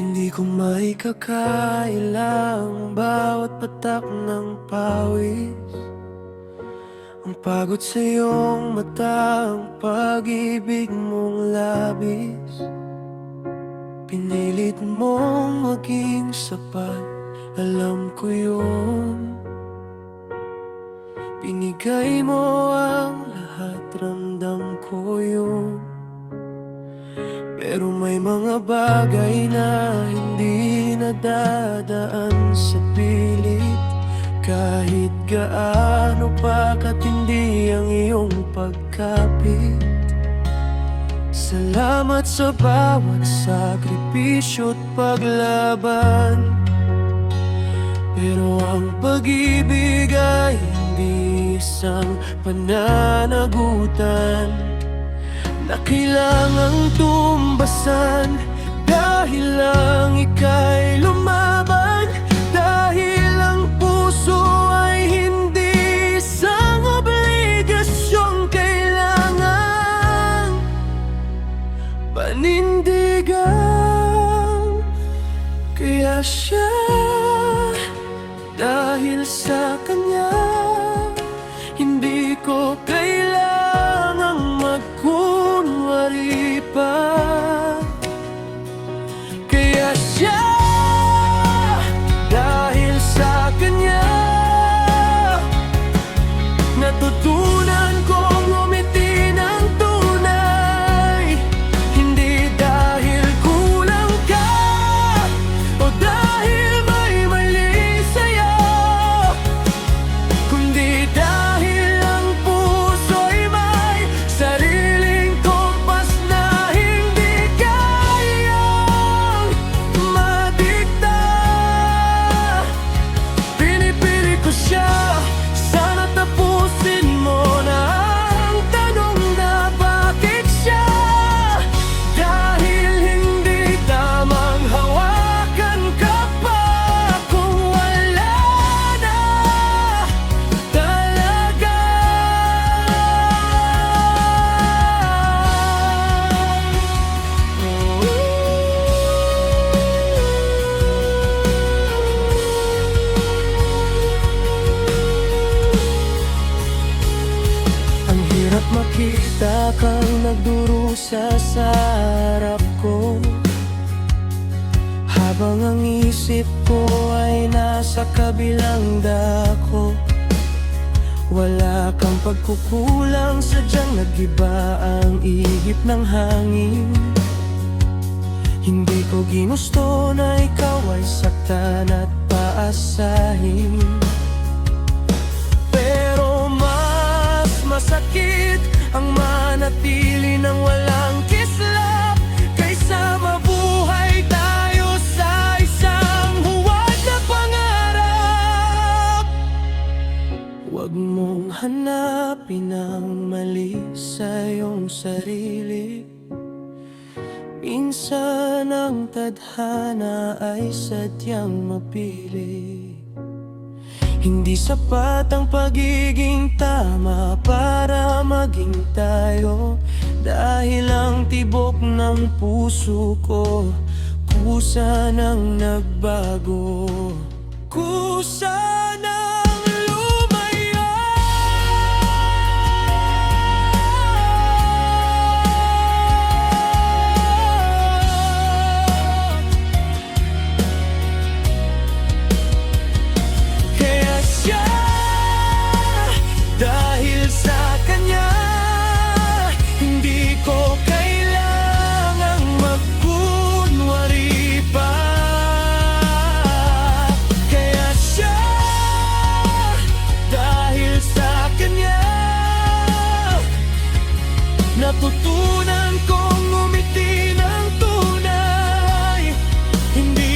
Hindi ko maikakailang bawat patak ng pawis, ang pagod sa iyong mata, ang pag-ibig mong labis. Pinilit mong maging sapat, alam ko yun. Binigay mo ang lahat, ramdam ko yun. Pero may mga bagay na hindi nadadaan sa pilit. Kahit gaano pa katindi ang iyong pagkapit. Salamat sa bawat sakripisyo't paglaban. Pero ang pag-ibig ay hindi isang pananagutan na kailangang tumbasan. Dahil lang ika'y lumaban, dahil ang puso ay hindi isang obligasyong kailangang panindigan. Kaya siya, dahil sa kanya, hindi ko kailangang magkunwari pa. Kaya siya, dahil sa kanya, natutunan kong umiti ng tunay. Hindi dahil kulang ka o dahil may mali sa'yo, kundi dahil ang puso'y may sariling kompas na hindi kayang madikta. Pinipili ko siya, sana tapusin mo na ang tanong na bakit siya. Dahil hindi tamang hawakan ka pa kung wala na talaga. Ang hirap makita kang nagdurusa sa harap ko, habang ang isip ko ay nasa kabilang dako. Wala kang pagkukulang, sadyang nag-iba ang ihip ng hangin. Hindi ko ginusto na ikaw ay saktan at paasahin. Pero mas masakit ang manatili ng walang kislap kaysa mabuhay tayo sa isang huwad na pangarap. Huwag mong hanapin ang mali sa iyong sarili. Minsan ang tadhana ay sadyang mapili. Hindi sapat ang pagiging tama para maging tayo. Dahil ang tibok ng puso ko kusa nang nagbago, kusa nang lumayo. Kaya siya, dahil sa kanya, hindi ko kailangang magkunwari pa. Kaya siya, dahil sa kanya, natutunan kong umiti ng tunay. Hindi